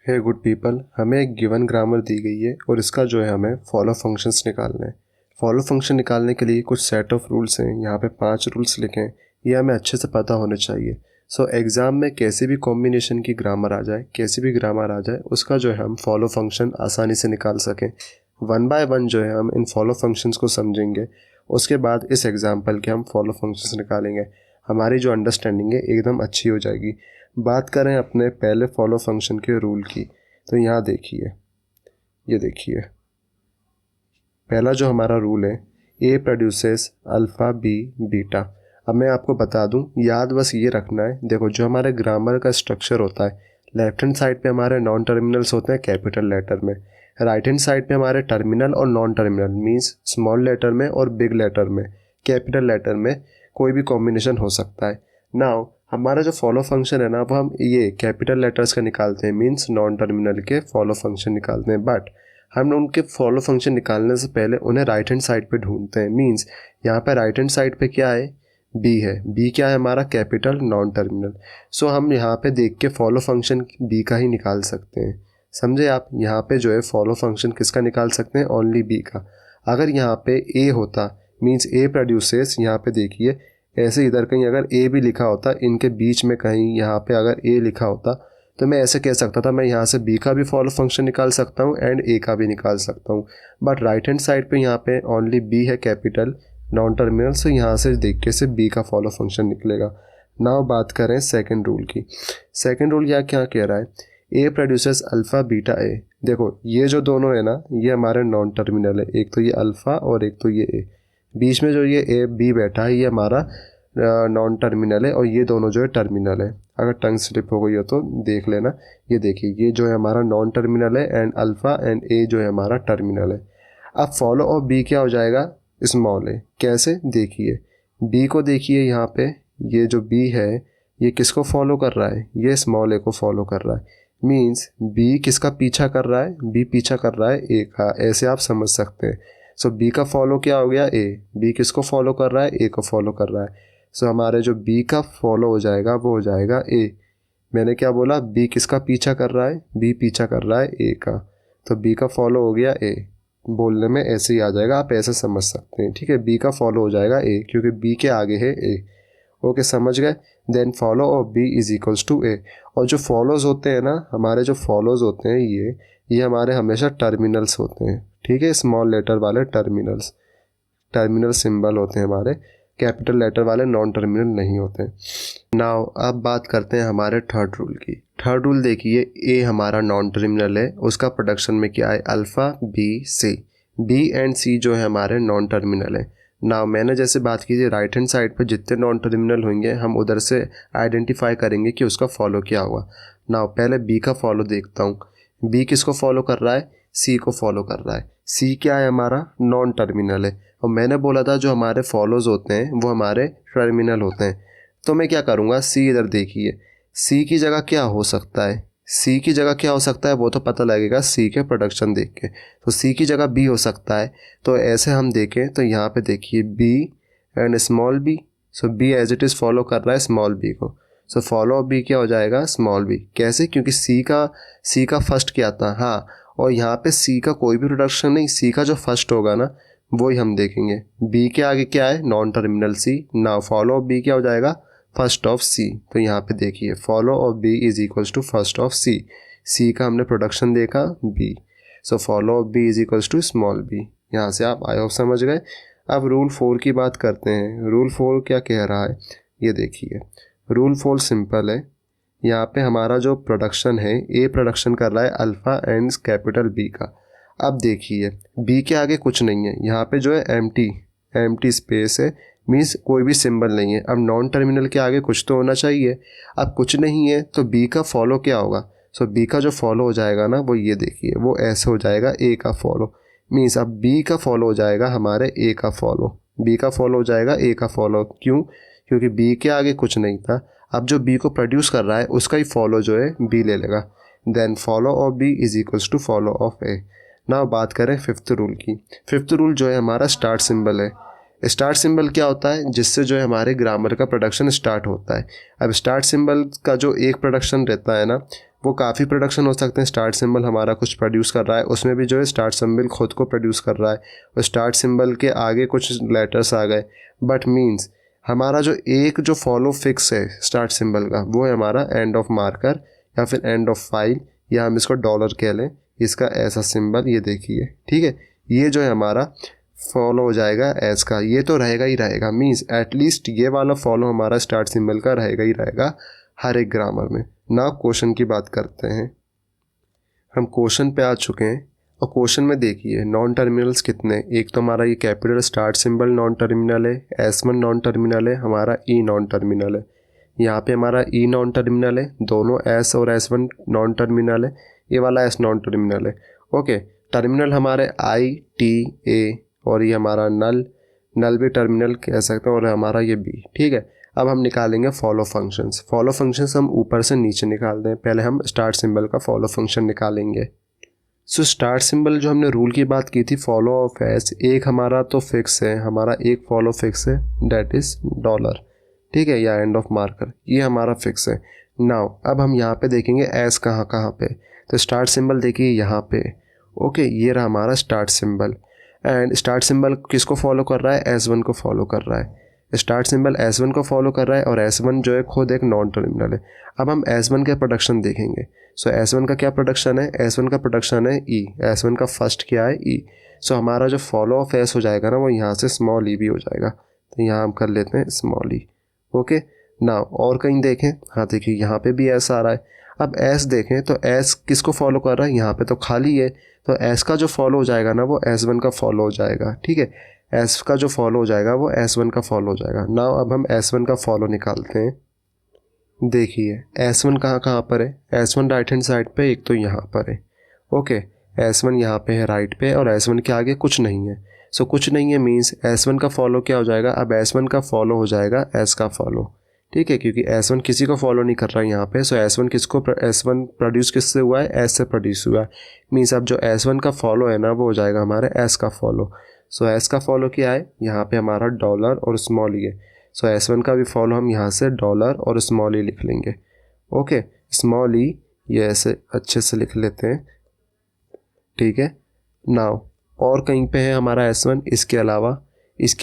हे good people, हमें एक given grammar दी गई है और इसका जो है हमें फॉलो फंक्शंस निकालना है। फॉलो फंक्शन निकालने के लिए कुछ सेट ऑफ रूल्स हैं। यहाँ पे 5 रूल्स लिखे हैं, ये हमें अच्छे से पता होने चाहिए। एग्ज़ाम में कैसे भी कॉम्बिनेशन की ग्रामर आ जाए, कैसी भी ग्रामर आ जाए, उसका जो है हम फॉलो फंक्शन आसानी से निकाल सकें। वन बाय वन जो है हम इन फॉलो फंक्शंस को समझेंगे। उसके बाद इस एग्जाम्पल के हम फॉलो फंक्शंस निकालेंगे। हमारी जो अंडरस्टैंडिंग है एकदम अच्छी हो जाएगी। बात करें अपने पहले फॉलो फंक्शन के रूल की, तो यहाँ देखिए, ये देखिए, पहला जो हमारा रूल है, A produces alpha B beta. अब मैं आपको बता दूं, याद बस ये रखना है। देखो, जो हमारे ग्रामर का स्ट्रक्चर होता है, लेफ्ट हैंड साइड पे हमारे नॉन टर्मिनल्स होते हैं कैपिटल लेटर में, राइट हैंड साइड पे हमारे टर्मिनल और non terminal means small letter में और बिग लेटर में, कैपिटल लेटर में कोई भी कॉम्बिनेशन हो सकता है। नाउ हमारा जो फॉलो फंक्शन है ना, वो हम ये कैपिटल लेटर्स का निकालते हैं, मींस नॉन टर्मिनल के फॉलो फंक्शन निकालते हैं। बट हम उनके फॉलो फंक्शन निकालने से पहले उन्हें राइट हैंड साइड पे ढूंढते हैं। मींस यहाँ पे राइट हैंड साइड पे क्या है, बी है। बी क्या है हमारा, कैपिटल नॉन टर्मिनल। हम यहाँ पे देख के फॉलो फंक्शन बी का ही निकाल सकते हैं। समझे आप? यहाँ पे जो है फॉलो फंक्शन किसका निकाल सकते हैं, ओनली बी का। अगर यहाँ पे ए होता, मीन्स ए प्रोड्यूसेस, यहाँ पे देखिए ऐसे इधर कहीं अगर ए भी लिखा होता, इनके बीच में कहीं यहाँ पे अगर ए लिखा होता, तो मैं ऐसे कह सकता था, मैं यहाँ से बी का भी फॉलो फंक्शन निकाल सकता हूँ एंड ए का भी निकाल सकता हूँ। बट राइट हैंड साइड पे यहाँ पे ओनली बी है, कैपिटल नॉन टर्मिनल, से यहाँ से देख के से बी का फॉलो फंक्शन निकलेगा। नाउ बात करें सेकंड रूल की। सेकंड रूल यहाँ क्या कह रहा है, A produces alpha beta A. देखो, ये जो दोनों है ना, ये हमारे नॉन टर्मिनल है। एक तो ये अल्फ़ा और एक तो ये ए। बीच में जो ये ए बी बैठा है, ये हमारा नॉन टर्मिनल है और ये दोनों जो है टर्मिनल है। अगर टंग स्लिप हो गई हो तो देख लेना। ये देखिए, ये जो है हमारा नॉन टर्मिनल है एंड अल्फ़ा एंड ए जो है हमारा टर्मिनल है। अब फॉलो ऑफ बी क्या हो जाएगा, स्मॉल है। कैसे, देखिए बी को देखिए, यहाँ पे ये जो बी है ये किसको फॉलो कर रहा है, ये स्मॉल ए को फॉलो कर रहा है। मीन्स बी किसका पीछा कर रहा है, बी पीछा कर रहा है ए का। ऐसे आप समझ सकते हैं। बी का फॉलो क्या हो गया, ए। बी किसको फॉलो कर रहा है, ए को फॉलो कर रहा है। हमारे जो बी का फॉलो हो जाएगा वो हो जाएगा ए। मैंने क्या बोला, बी किसका पीछा कर रहा है, बी पीछा कर रहा है ए का। तो बी का फॉलो हो गया ए। बोलने में ऐसे ही आ जाएगा, आप ऐसे समझ सकते हैं। ठीक है, बी का फॉलो हो जाएगा ए क्योंकि बी के आगे है ए। ओके, समझ गए। Then follow of B is equals to A. और जो फॉलोज होते हैं ना, हमारे जो फॉलोज होते हैं ये हमारे हमेशा टर्मिनल्स होते हैं। ठीक है, स्मॉल लेटर वाले टर्मिनल्स, टर्मिनल सिंबल होते हैं हमारे। कैपिटल लेटर वाले नॉन टर्मिनल नहीं होते। नाउ अब बात करते हैं हमारे थर्ड रूल की। थर्ड रूल देखिए, ए हमारा नॉन टर्मिनल है, उसका प्रोडक्शन में क्या है, alpha B C. B and C जो है हमारे नॉन टर्मिनल है। नाउ मैंने जैसे बात की थी, राइट हैंड साइड पे जितने नॉन टर्मिनल होंगे हम उधर से आइडेंटिफाई करेंगे कि उसका फॉलो क्या हुआ। नाउ पहले बी का फॉलो देखता हूँ। बी किसको फॉलो कर रहा है, सी को फॉलो कर रहा है। सी क्या है हमारा, नॉन टर्मिनल है। और मैंने बोला था जो हमारे फॉलोज होते हैं वो हमारे टर्मिनल होते हैं। तो मैं क्या करूँगा, सी इधर देखिए, सी की जगह क्या हो सकता है, सी की जगह क्या हो सकता है वो तो पता लगेगा सी के प्रोडक्शन देख के। तो सी की जगह बी हो सकता है। तो ऐसे हम देखें तो यहाँ पे देखिए B and small B. B as it is follow कर रहा है स्मॉल बी को। फॉलो ऑफ बी क्या हो जाएगा, स्मॉल बी। कैसे, क्योंकि सी का फर्स्ट क्या था, हाँ। और यहाँ पे सी का कोई भी प्रोडक्शन नहीं, सी का जो फर्स्ट होगा ना वही हम देखेंगे। बी के आगे क्या है, non terminal C. Now follow of B क्या हो जाएगा, फर्स्ट ऑफ सी। तो यहाँ पे देखिए follow of B is equals to first of C. C का हमने प्रोडक्शन देखा B, follow of B is equals to small B. यहाँ से आप आई होप समझ गए। अब रूल 4 की बात करते हैं। रूल 4 क्या कह रहा है, ये देखिए। रूल 4 सिंपल है। यहाँ पे हमारा जो प्रोडक्शन है, ए प्रोडक्शन कर रहा है अल्फ़ा एंड कैपिटल बी का। अब देखिए बी के आगे कुछ नहीं है, यहाँ पे जो है एम्प्टी स्पेस है, मीन्स कोई भी सिंबल नहीं है। अब नॉन टर्मिनल के आगे कुछ तो होना चाहिए। अब कुछ नहीं है तो बी का फॉलो क्या होगा, बी का जो फॉलो हो जाएगा ना वो ये देखिए, वो ऐसे हो जाएगा ए का फॉलो। मीन्स अब बी का फॉलो हो जाएगा हमारे ए का फॉलो, बी का फॉलो हो जाएगा ए का फॉलो। क्यों, क्योंकि बी के आगे कुछ नहीं था। अब जो बी को प्रोड्यूस कर रहा है उसका ही फॉलो जो है बी ले लेगा। Then follow of B is equals to follow of A. ना बात करें फिफ्थ रूल की। फिफ्थ रूल जो है हमारा स्टार्ट सिंबल है। स्टार्ट सिंबल क्या होता है, जिससे जो है हमारे ग्रामर का प्रोडक्शन स्टार्ट होता है। अब स्टार्ट सिंबल का जो एक प्रोडक्शन रहता है ना, वो काफ़ी प्रोडक्शन हो सकते हैं। स्टार्ट सिंबल हमारा कुछ प्रोड्यूस कर रहा है, उसमें भी जो है स्टार्ट सिंबल खुद को प्रोड्यूस कर रहा है और स्टार्ट सिंबल के आगे कुछ लेटर्स आ गए, बट मीन्स हमारा जो एक जो फॉलो फिक्स है स्टार्ट सिंबल का वो है हमारा एंड ऑफ मार्कर या फिर एंड ऑफ फाइल, या हम इसको डॉलर कह लें। इसका ऐसा सिंबल ये देखिए, ठीक है, ये जो है हमारा फॉलो हो जाएगा एस का, ये तो रहेगा ही रहेगा। मीन्स एटलीस्ट ये वाला फॉलो हमारा स्टार्ट सिंबल का रहेगा ही रहेगा हर एक ग्रामर में। ना क्वेश्चन की बात करते हैं, हम क्वेश्चन पे आ चुके हैं और क्वेश्चन में देखिए नॉन टर्मिनल्स कितने। एक तो हमारा ये capital start symbol non terminal है, S1 नॉन टर्मिनल है, हमारा E नॉन टर्मिनल है। यहाँ पे हमारा E नॉन टर्मिनल है, दोनों S और S1 नॉन टर्मिनल है, ये वाला S नॉन टर्मिनल है। ओके, टर्मिनल हमारे I, T, A और ये हमारा नल भी टर्मिनल कह सकते हैं, और हमारा ये B, ठीक है। अब हम निकालेंगे फॉलो फंक्शंस। फॉलो फंक्शंस हम ऊपर से नीचे निकाल दें, पहले हम स्टार्ट सिंबल का फॉलो फंक्शन निकालेंगे। सो स्टार्ट सिंबल जो हमने रूल की बात की थी फॉलो ऑफ एस, एक हमारा तो फिक्स है, हमारा एक फॉलो फिक्स है डेट इज़ डॉलर, ठीक है, या एंड ऑफ मार्कर, ये हमारा फिक्स है। नाउ अब हम यहाँ पे देखेंगे एस कहाँ कहाँ पे, तो स्टार्ट सिंबल देखिए यहाँ पे। ओके, ये रहा हमारा start symbol, and start symbol किसको फॉलो कर रहा है, S1 को फॉलो कर रहा है। स्टार्ट सिंबल S1 को फॉलो कर रहा है और S1 जो है खुद एक नॉन टर्मिनल है। अब हम S1 के प्रोडक्शन देखेंगे। सो S1 का क्या प्रोडक्शन है, S1 का प्रोडक्शन है E, S1 का फर्स्ट क्या है E। सो हमारा जो फॉलो ऑफ S हो जाएगा ना वो यहाँ से स्मॉल e भी हो जाएगा, तो यहाँ हम कर लेते हैं स्मॉल e। ओके, नाउ और कहीं देखें, हाँ देखिए यहाँ पे भी S आ रहा है। अब S देखें तो S किसको फॉलो कर रहा है, यहाँ पे तो खाली है, तो S का जो फॉलो हो जाएगा ना वो S1 का फॉलो हो जाएगा, ठीक है। S का जो फॉलो हो जाएगा वो S1 का फॉलो हो जाएगा। नाउ अब हम S1 का फॉलो निकालते हैं। देखिए S1 कहाँ कहाँ पर है, S1 राइट हैंड साइड पे, एक तो यहाँ पर है। ओके, S1 यहाँ पे है राइट पे और S1 के आगे कुछ नहीं है। सो कुछ नहीं है मीन्स S1 का फॉलो क्या हो जाएगा, अब S1 का फॉलो हो जाएगा S का फॉलो, ठीक है, क्योंकि S1 किसी को फॉलो नहीं कर रहा है यहाँ पे। सो S1 किसको, S1 प्रोड्यूस किससे हुआ है, S से प्रोड्यूस हुआ है। मीन्स अब जो S1 का फॉलो है ना वो हो जाएगा हमारे S का फॉलो। सो S का फॉलो क्या है, यहाँ पे हमारा डॉलर और स्मॉल ई है। सो S1 का भी फॉलो हम यहाँ से डॉलर और स्मॉल ई लिख लेंगे। ओके, स्मॉल ई ये ऐसे अच्छे से लिख लेते हैं, ठीक है। नाउ और कहीं पे है हमारा S1, इसके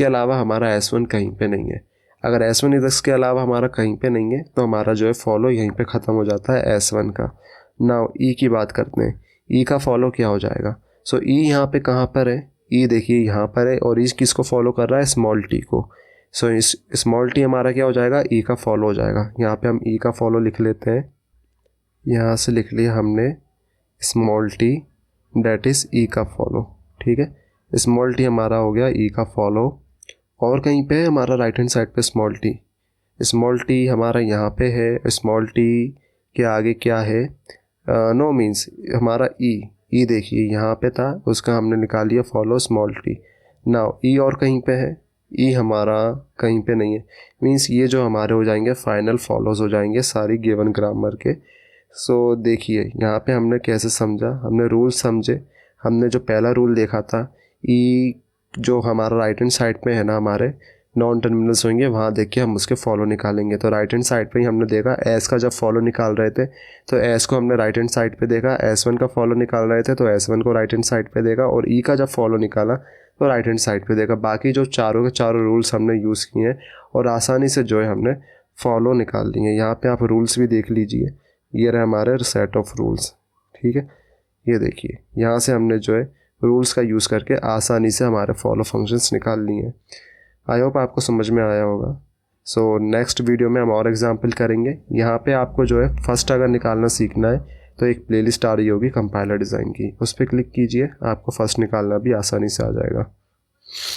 अलावा हमारा S1 कहीं पे नहीं है। अगर S1 इसके अलावा हमारा कहीं पे नहीं है तो हमारा जो है फॉलो यहीं पे ख़त्म हो जाता है S1 का। नाउ E की बात करते हैं, E का फॉलो क्या हो जाएगा। सो E यहाँ पे कहाँ पर है, E देखिए यहाँ पर है, और E किसको फॉलो कर रहा है, स्मॉल t को। सो इस स्मॉल t हमारा क्या हो जाएगा, E का फॉलो हो जाएगा। यहाँ पे हम E का फॉलो लिख लेते हैं, यहाँ से लिख लिया हमने small t that is E का फॉलो, ठीक है। स्मॉल t हमारा हो गया E का फॉलो। और कहीं पे है हमारा राइट हैंड साइड पे स्मॉल t हमारा यहाँ पे है। स्मॉल t के आगे क्या है, नो मीन्स हमारा E देखिए यहाँ पे था, उसका हमने निकाल लिया follow small t। Now E और कहीं पे है, E हमारा कहीं पे नहीं है। मीन्स ये जो हमारे हो जाएंगे फाइनल फॉलोज हो जाएंगे सारी गिवन ग्रामर के। सो देखिए यहाँ पे हमने कैसे समझा, हमने रूल समझे। हमने जो पहला रूल देखा था, E जो हमारा राइट हैंड साइड पे है ना हमारे नॉन टर्मिनल्स होंगे, वहाँ देख के हम उसके फॉलो निकालेंगे। तो राइट हैंड साइड पे ही हमने देखा S का जब फॉलो निकाल रहे थे तो S को हमने राइट हैंड साइड पे देखा, S1 का फॉलो निकाल रहे थे तो S1 को राइट हैंड साइड पे देखा, और E का जब फॉलो निकाला तो राइट हैंड साइड पे देखा। बाकी जो चारों के चारों रूल्स हमने यूज़ किए हैं और आसानी से जो है हमने फॉलो निकाल लिए। यहाँ पे आप रूल्स भी देख लीजिए, ये रहे हमारे सेट ऑफ रूल्स, ठीक है। ये देखिए यहाँ से हमने जो है रूल्स का यूज़ करके आसानी से हमारे फॉलो फंक्शंस निकाल लिए हैं। आई होप आपको समझ में आया होगा। सो नेक्स्ट वीडियो में हम और एग्जांपल करेंगे। यहाँ पे आपको जो है फर्स्ट अगर निकालना सीखना है तो एक प्लेलिस्ट आ रही होगी कंपाइलर डिज़ाइन की, उस पर क्लिक कीजिए, आपको फर्स्ट निकालना भी आसानी से आ जाएगा।